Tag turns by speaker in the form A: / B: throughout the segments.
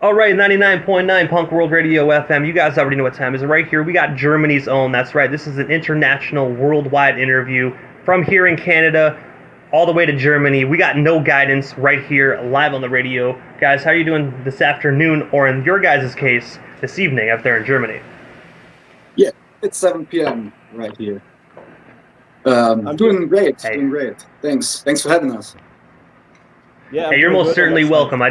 A: All right, 99.9 Punk World Radio FM. You guys already know what time it is. Right here, we got Germany's own. That's right. This is an international, worldwide interview from here in Canada all the way to Germany. We got No Guidance right here, live on the radio. Guys, how are you doing this afternoon, or in your guys' case, this evening up there in Germany?
B: Yeah, it's 7 p.m. right here. I'm doing great.
A: Hey.
B: Doing great. Thanks for having us.
A: Yeah, hey, you're most certainly welcome.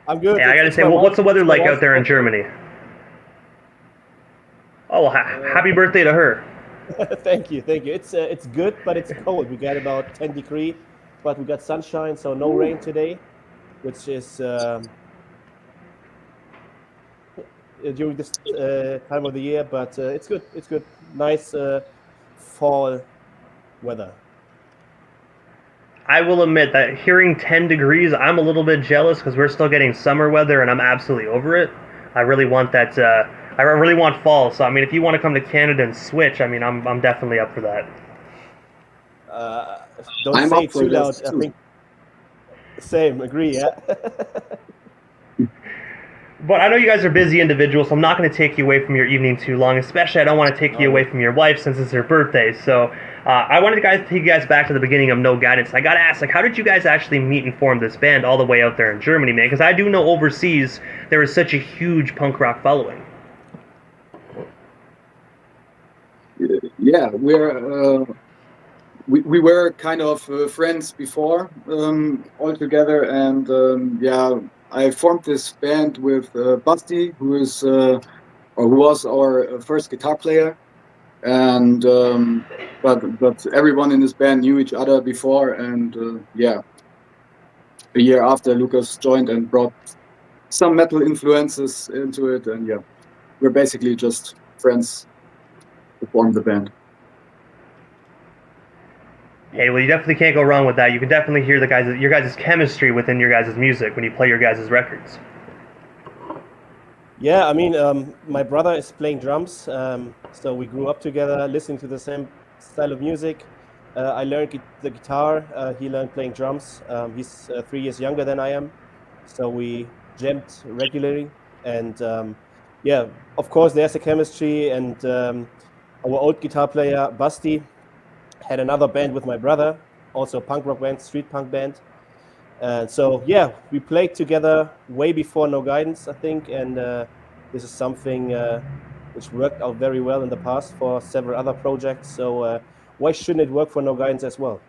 C: I'm good.
A: Yeah, I gotta say, what's the weather like out there in Germany? Oh, well, happy birthday to her.
C: Thank you. It's good, but it's cold. We got about 10 degrees, but we got sunshine, so no rain today, which is during this time of the year. But it's good. It's good. Nice fall weather.
A: I will admit that hearing 10 degrees, I'm a little bit jealous because we're still getting summer weather and I'm absolutely over it. I really want that. I really want fall. So I mean, if you want to come to Canada and switch, I mean, I'm definitely up for that.
C: Don't say it too loud. I think same. Agree. Yeah.
A: But I know you guys are busy individuals, so I'm not going to take you away from your evening too long. Especially, I don't want to take you away from your wife since it's her birthday. So I wanted to take you guys back to the beginning of No Guidance. I got to ask, how did you guys actually meet and form this band all the way out there in Germany, man? Because I do know overseas there is such a huge punk rock following.
B: Yeah, we were kind of friends before all together, and yeah, I formed this band with Basti, who is or who was our first guitar player, and but everyone in this band knew each other before, and yeah, a year after Lucas joined and brought some metal influences into it, and yeah, we're basically just friends to form the band.
A: Hey, well, you definitely can't go wrong with that. You can definitely hear your guys' chemistry within your guys' music when you play your guys' records.
C: Yeah, I mean, my brother is playing drums, so we grew up together, listening to the same style of music. I learned the guitar. He learned playing drums. He's 3 years younger than I am, so we jammed regularly. And yeah, of course, there's a chemistry. And our old guitar player, Basti, had another band with my brother, also a punk rock band, street punk band. So yeah, we played together way before No Guidance, I think, and this is something which worked out very well in the past for several other projects. So why shouldn't it work for No Guidance as well?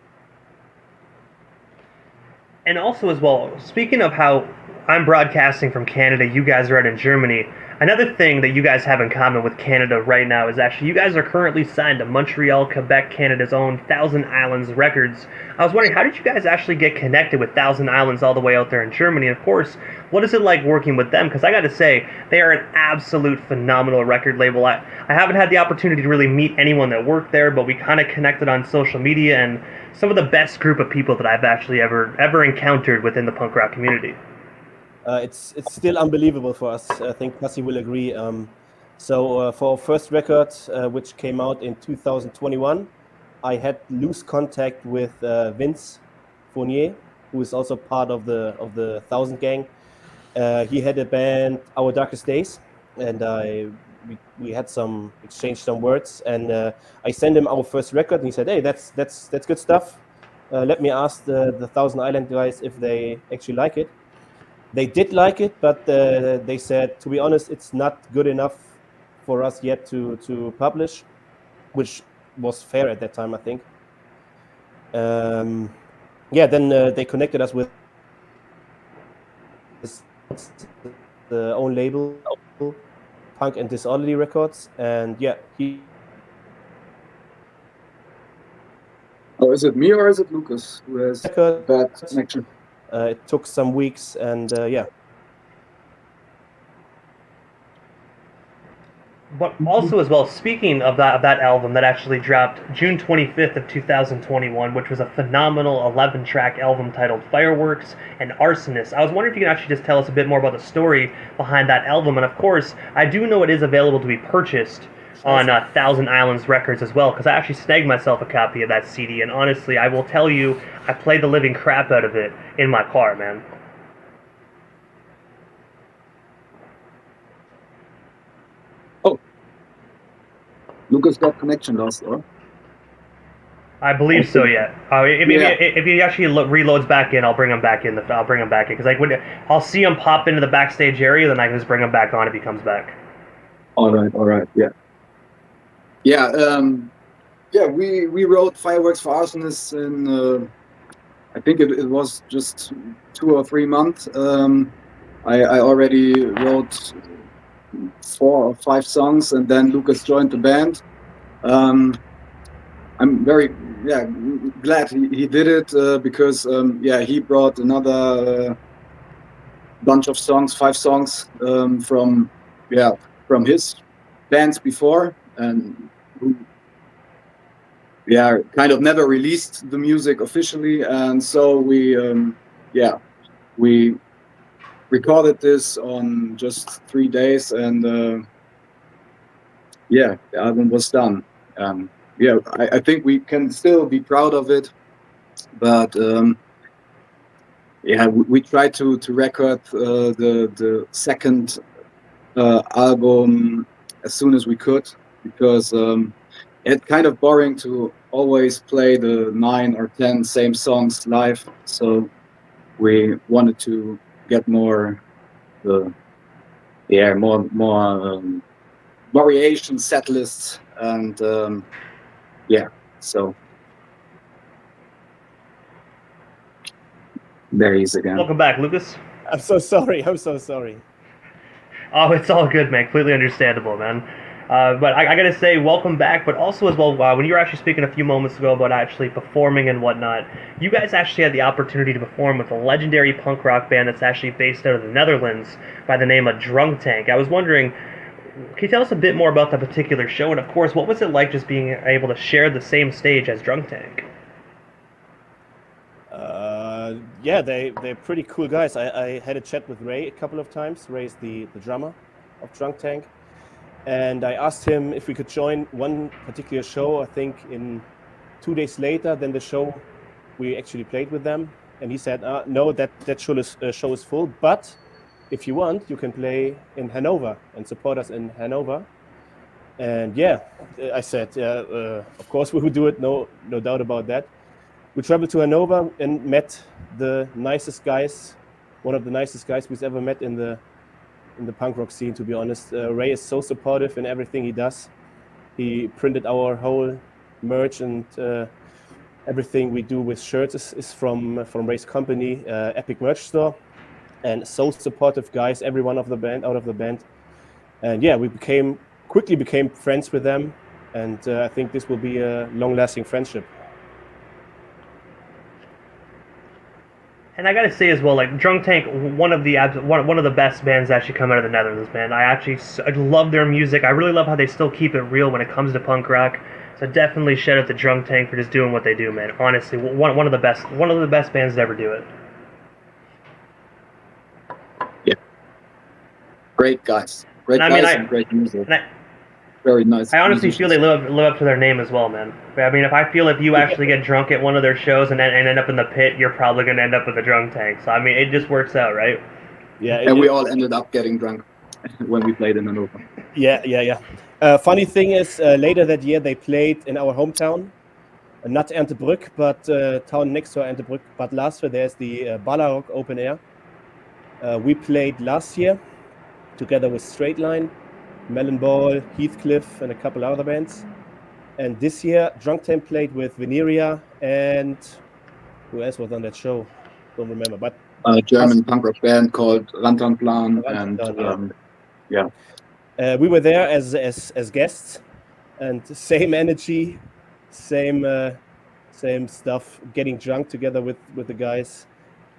A: And also as well, speaking of how I'm broadcasting from Canada, you guys are out in Germany, another thing that you guys have in common with Canada right now is actually you guys are currently signed to Montreal, Quebec, Canada's own Thousand Islands Records. I was wondering, how did you guys actually get connected with Thousand Islands all the way out there in Germany? And of course, what is it like working with them? Because I got to say, they are an absolute phenomenal record label. I haven't had the opportunity to really meet anyone that worked there, but we kind of connected on social media, and some of the best group of people that I've actually ever encountered within the punk rock community.
C: It's still unbelievable for us. I think Cassie will agree. So for our first record, which came out in 2021, I had loose contact with Vince Fournier, who is also part of the Thousand Gang. He had a band, Our Darkest Days, and we had exchanged some words. And I sent him our first record, and he said, "Hey, that's good stuff. Let me ask the Thousand Island guys if they actually like it." They did like it, but they said, to be honest, it's not good enough for us yet to publish, which was fair at that time, I think. Yeah, then they connected us with the own label, Punk and Disorderly Records, and yeah,
B: Oh, is it me or is it Lucas who has bad connection?
C: It took some weeks, and yeah.
A: But also as well, speaking of that album that actually dropped June 25th of 2021, which was a phenomenal 11-track album titled Fireworks and Arsonist. I was wondering if you could actually just tell us a bit more about the story behind that album. And of course, I do know it is available to be purchased on Thousand Islands Records as well, because I actually snagged myself a copy of that CD, and honestly, I will tell you, I played the living crap out of it in my car, man.
B: Lucas got connection lost, or?
A: I believe so. Yeah. If he actually reloads back in, I'll bring him back in. I'll bring him back in because I'll see him pop into the backstage area, then I can just bring him back on if he comes back.
B: All right. Yeah. We wrote Fireworks for Arsonists in I think it was just 2 or 3 months. I already wrote 4 or 5 songs, and then Lucas joined the band. I'm very glad he did it because he brought another bunch of songs, 5 songs from his bands before, and who kind of never released the music officially, and so we recorded this on just 3 days, and the album was done. I think we can still be proud of it, but we tried to record the second album as soon as we could, because it's kind of boring to always play the 9 or 10 same songs live. So we wanted to get more variation set lists, and so there he is again.
A: Welcome back, Lucas.
C: I'm so sorry.
A: Oh, it's all good, man. Completely understandable, man. But I gotta say, welcome back. But also as well, when you were actually speaking a few moments ago about actually performing and whatnot, you guys actually had the opportunity to perform with a legendary punk rock band that's actually based out of the Netherlands by the name of Drunk Tank. I was wondering, can you tell us a bit more about that particular show? And of course, what was it like just being able to share the same stage as Drunk Tank?
C: They're pretty cool guys. I had a chat with Ray a couple of times. Ray's the drummer of Drunk Tank. And I asked him if we could join one particular show, I think in 2 days later than the show we actually played with them. And he said, no, that show is full, but if you want, you can play in Hanover and support us in Hanover. And I said, of course we would do it, no doubt about that. We traveled to Hanover and met the nicest guys, one of the nicest guys we've ever met in the punk rock scene, to be honest. Ray is so supportive in everything he does. He printed our whole merch, and everything we do with shirts is from Ray's company, Epic Merch Store. And so supportive guys, every one of the band, out of the band. And we quickly became friends with them, and I think this will be a long-lasting friendship.
A: And I gotta say as well, like Drunk Tank, one of the best bands that actually come out of the Netherlands, man. I love their music. I really love how they still keep it real when it comes to punk rock. So definitely shout out to Drunk Tank for just doing what they do, man. Honestly, one of the best bands to ever do it.
B: Yeah, great guys, and great music. Very nice.
A: I honestly feel they live up to their name as well, man. I mean, if you actually get drunk at one of their shows and end up in the pit, you're probably going to end up with a Drunk Tank. So, I mean, it just works out, right?
C: Yeah.
B: And we all ended up getting drunk when we played in Hanover.
C: Yeah. Funny thing is, later that year, they played in our hometown. Not Erndtebrück, but town next to Erndtebrück. But last year, there's the Ballarok Open Air. We played last year together with Straight Line, Melon Ball, Heathcliff, and a couple other bands. And this year, Drunk Tank played with Veneria, and who else was on that show? Don't remember, but
B: a German punk rock band called Rantanplan,
C: we were there as guests, and same energy, same stuff. Getting drunk together with the guys,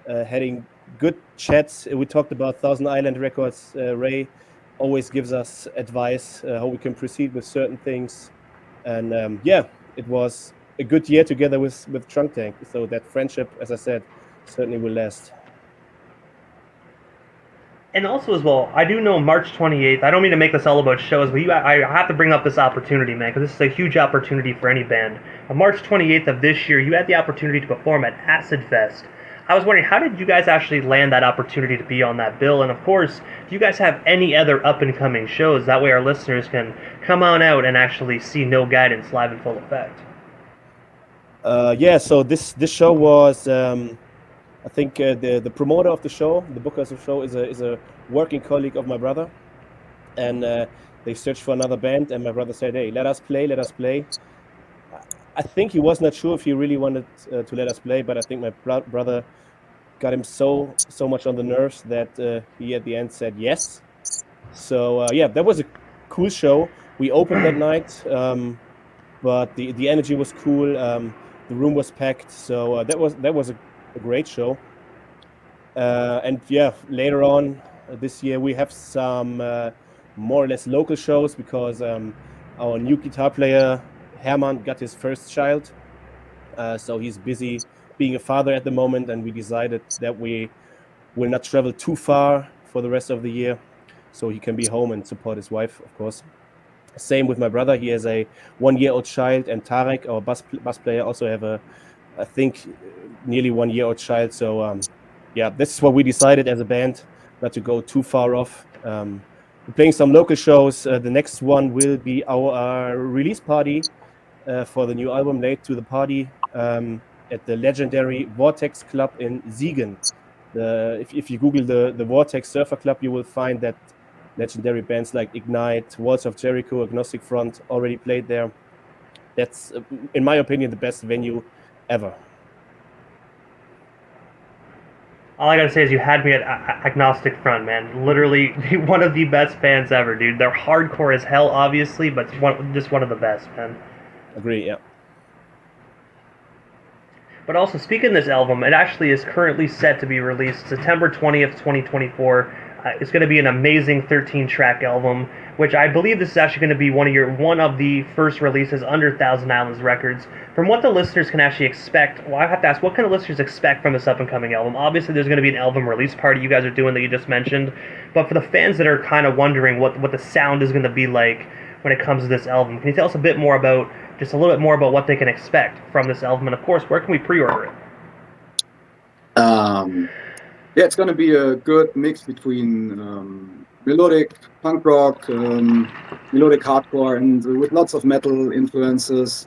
C: having good chats. We talked about Thousand Island Records. Ray always gives us advice how we can proceed with certain things, and it was a good year together with Drunk Tank. So that friendship, as I said, certainly will last.
A: And also as well, I do know March 28th. I don't mean to make this all about shows, but I have to bring up this opportunity, man, because this is a huge opportunity for any band. On March 28th of this year, you had the opportunity to perform at Acid Fest. I was wondering, how did you guys actually land that opportunity to be on that bill? And of course, do you guys have any other up-and-coming shows? That way our listeners can come on out and actually see No Guidance live in full effect.
C: So this show was, I think the promoter of the show, the booker of the show, is a working colleague of my brother, and they searched for another band, and my brother said, "Hey, let us play." I think he was not sure if he really wanted to let us play, but I think my brother got him so much on the nerves that he at the end said yes. So that was a cool show. We opened that night, but the energy was cool. The room was packed, so that was a great show. And later on this year we have some more or less local shows because our new guitar player Hermann got his first child, so he's busy being a father at the moment, and we decided that we will not travel too far for the rest of the year, so he can be home and support his wife, of course. Same with my brother. He has a 1-year-old child, and Tarek, our bass player, also have I think nearly 1-year-old child. So this is what we decided as a band, not to go too far off. We're playing some local shows. The next one will be our release party for the new album, Late to the Party, at the legendary Vortex Club in Siegen. If you Google the Vortex Surfer Club, you will find that legendary bands like Ignite, Walls of Jericho, Agnostic Front already played there. That's, in my opinion, the best venue ever.
A: All I gotta say is you had me at Agnostic Front, man. Literally one of the best bands ever, dude. They're hardcore as hell, obviously, but just one of the best, man.
C: Agree, yeah.
A: But also, speaking of this album, it actually is currently set to be released September 20th, 2024. It's going to be an amazing 13-track album, which I believe this is actually going to be one of the first releases under Thousand Islands Records. From what the listeners can actually expect, well, I have to ask, what can the listeners expect from this up-and-coming album? Obviously, there's going to be an album release party you guys are doing that you just mentioned, but for the fans that are kind of wondering what the sound is going to be like when it comes to this album, can you tell us a little bit more about what they can expect from this album, and of course, where can we pre-order it?
B: It's going to be a good mix between melodic punk rock, melodic hardcore, and with lots of metal influences.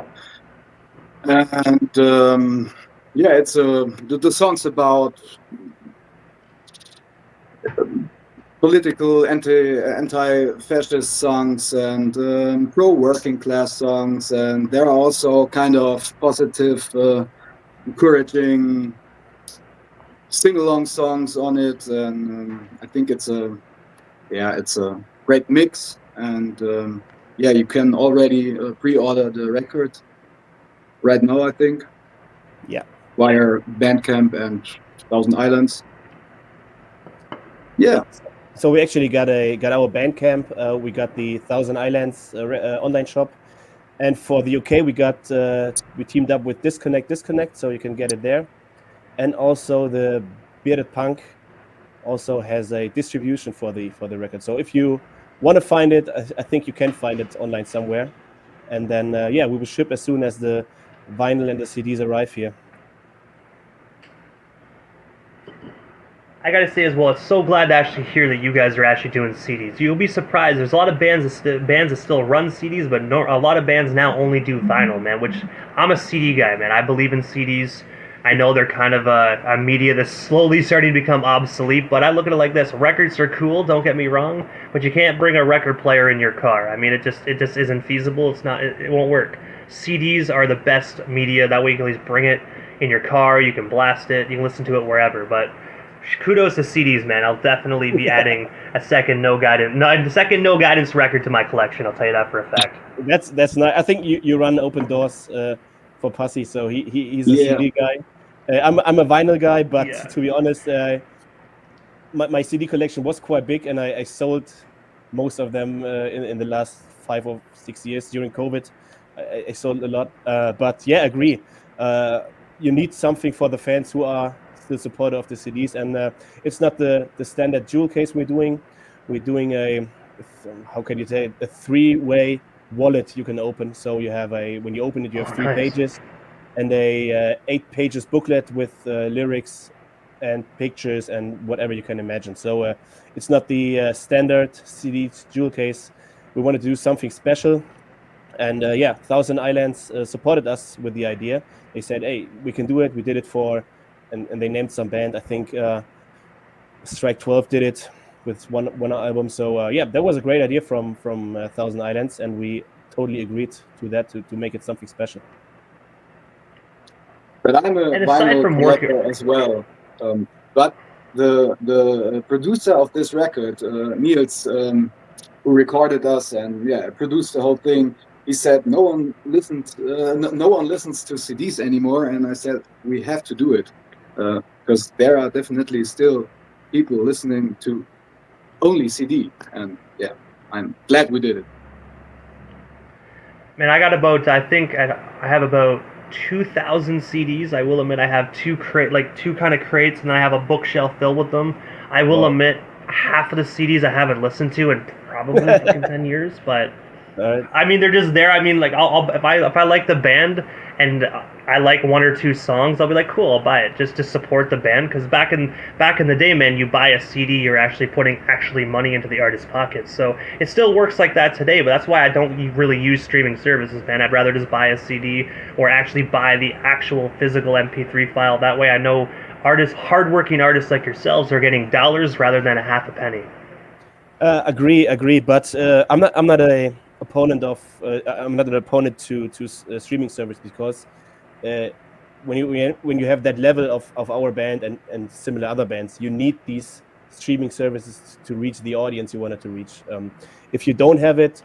B: And it's the song's about political anti-fascist songs and pro-working class songs, and there are also kind of positive, encouraging sing-along songs on it, and I think it's a great mix. And you can already pre-order the record right now, I think.
C: Yeah.
B: Via Bandcamp and Thousand Islands. Yeah.
C: So we actually got our Bandcamp. We got the Thousand Islands online shop, and for the UK we teamed up with Disconnect, so you can get it there. And also the Bearded Punk also has a distribution for the record. So if you want to find it, I think you can find it online somewhere. And then we will ship as soon as the vinyl and the CDs arrive here.
A: I gotta say as well, it's so glad to actually hear that you guys are actually doing CDs. You'll be surprised. There's a lot of bands that still run CDs, but a lot of bands now only do vinyl, man. Which I'm a CD guy, man. I believe in CDs. I know they're kind of a media that's slowly starting to become obsolete, but I look at it like this: records are cool, don't get me wrong, but you can't bring a record player in your car. I mean, it just isn't feasible. It won't work. CDs are the best media. That way you can at least bring it in your car. You can blast it. You can listen to it wherever. But kudos to CDs, man. I'll definitely be adding a second No Guidance record to my collection. I'll tell you that for a fact.
C: That's nice. I think you run Open Doors for Pussy, so he's a CD guy. I'm a vinyl guy, but to be honest, my CD collection was quite big, and I sold most of them in the last 5 or 6 years during COVID. I sold a lot, but agree. You need something for the fans who are still supporter of the CDs, and it's not the standard jewel case we're doing. We're doing a 3-way wallet you can open. So you have when you open it, you have 3 pages and a 8 pages booklet with lyrics and pictures and whatever you can imagine. So it's not the standard CD jewel case. We wanted to do something special. And Thousand Islands supported us with the idea. They said, hey, we can do it. We did it and they named some band. I think Strike 12 did it with one album. So that was a great idea from Thousand Islands, and we totally agreed to that to make it something special.
B: But I'm a
A: And aside
B: vinyl
A: from
B: collector
A: working-
B: as well. But the producer of this record, Niels, who recorded us and produced the whole thing, he said no one listens to CDs anymore, and I said we have to do it because there are definitely still people listening to only CD, and I'm glad we did it.
A: Man, I have about 2,000 CDs. I will admit I have two kind of crates, and then I have a bookshelf filled with them. I will admit half of the CDs I haven't listened to in probably fucking 10 years, but I mean they're just there. I mean, like I'll if I like the band and I like one or two songs, I'll be like, cool, I'll buy it just to support the band. Because back in the day, man, you buy a CD, you're actually putting money into the artist's pocket. So it still works like that today, but that's why I don't really use streaming services, man. I'd rather just buy a CD or actually buy the actual physical MP3 file. That way I know hardworking artists like yourselves are getting dollars rather than a half a penny.
C: Agree, but I'm not an opponent to streaming service, because when you have that level of our band and similar other bands, you need these streaming services to reach the audience you wanted to reach. If you don't have it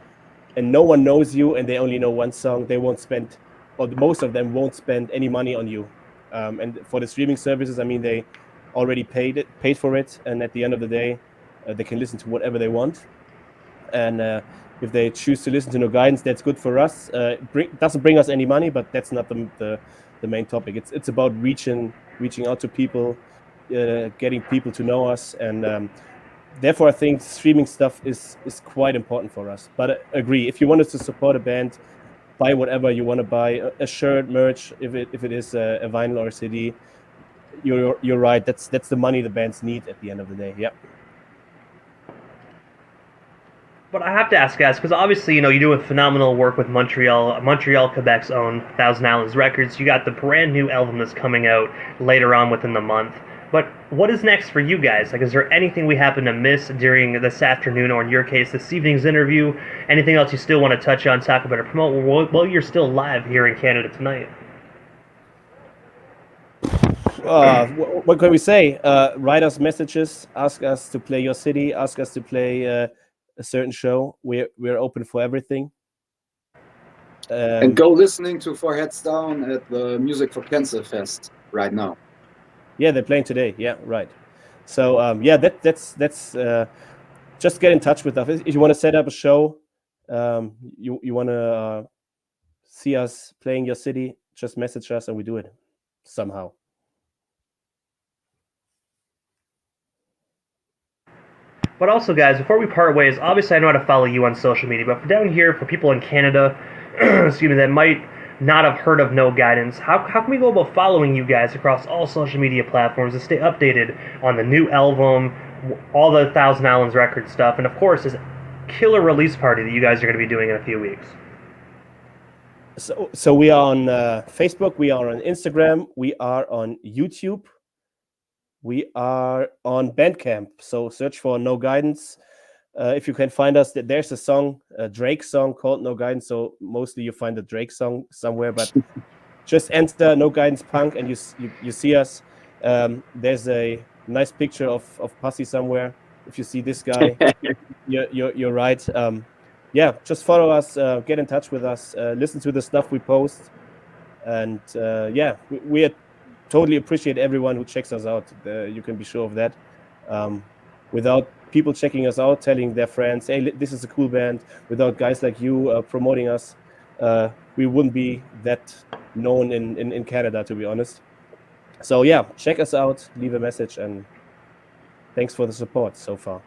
C: and no one knows you and they only know one song, they won't spend, or most of them won't spend any money on you. And for the streaming services, I mean, they already paid for it, and at the end of the day, they can listen to whatever they want. And if they choose to listen to No Guidance, that's good for us. Doesn't bring us any money, but that's not the main topic. It's about reaching out to people, getting people to know us, and therefore I think streaming stuff is quite important for us. But agree, if you want us to support a band, buy whatever you want to buy, a shirt, merch, if it is a vinyl or a CD. You're right. That's the money the bands need at the end of the day. Yeah.
A: But I have to ask, guys, because obviously, you're doing phenomenal work with Montreal, Quebec's own Thousand Islands Records. You got the brand new album that's coming out later on within the month. But what is next for you guys? Like, is there anything we happen to miss during this afternoon, or in your case, this evening's interview? Anything else you still want to touch on, talk about, or promote while you're still live here in Canada tonight?
C: What can we say? Write us messages, ask us to play your city, ask us to play a certain show. We're open for everything.
B: And go listening to Four Heads Down at the Music for Cancer Fest right now.
C: Yeah, they're playing today. Yeah, right. So that's just get in touch with us. If you want to set up a show, you want to see us playing your city, just message us and we do it somehow.
A: But also, guys, before we part ways, obviously I know how to follow you on social media, but down here, for people in Canada, excuse me, that might not have heard of No Guidance, how can we go about following you guys across all social media platforms to stay updated on the new album, all the Thousand Islands record stuff, and of course this killer release party that you guys are going to be doing in a few weeks?
C: So we are on Facebook, we are on Instagram, we are on YouTube, we are on Bandcamp. So search for No Guidance. If you can find us, there's a song, a Drake song called No Guidance. So mostly you find a Drake song somewhere, but just enter No Guidance Punk and you see us. There's a nice picture of Pussy somewhere. If you see this guy, you're right. Just follow us, get in touch with us, listen to the stuff we post, and we totally appreciate everyone who checks us out. You can be sure of that. Without people checking us out, telling their friends, hey, this is a cool band, without guys like you promoting us, we wouldn't be that known in Canada, to be honest. So check us out, leave a message, and thanks for the support so far.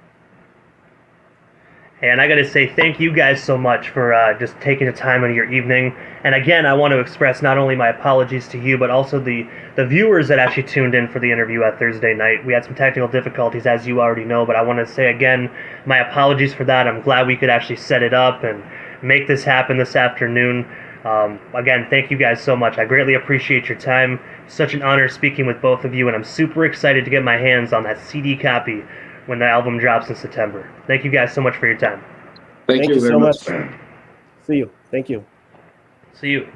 A: And I got to say thank you guys so much for just taking the time in your evening. And again, I want to express not only my apologies to you, but also the viewers that actually tuned in for the interview at Thursday night. We had some technical difficulties, as you already know, but I want to say again, my apologies for that. I'm glad we could actually set it up and make this happen this afternoon. Again, thank you guys so much. I greatly appreciate your time. Such an honor speaking with both of you, and I'm super excited to get my hands on that CD copy when the album drops in September. Thank you guys so much for your time.
B: Thank you very
C: so
B: much.
C: much. See you. Thank you.
A: See you.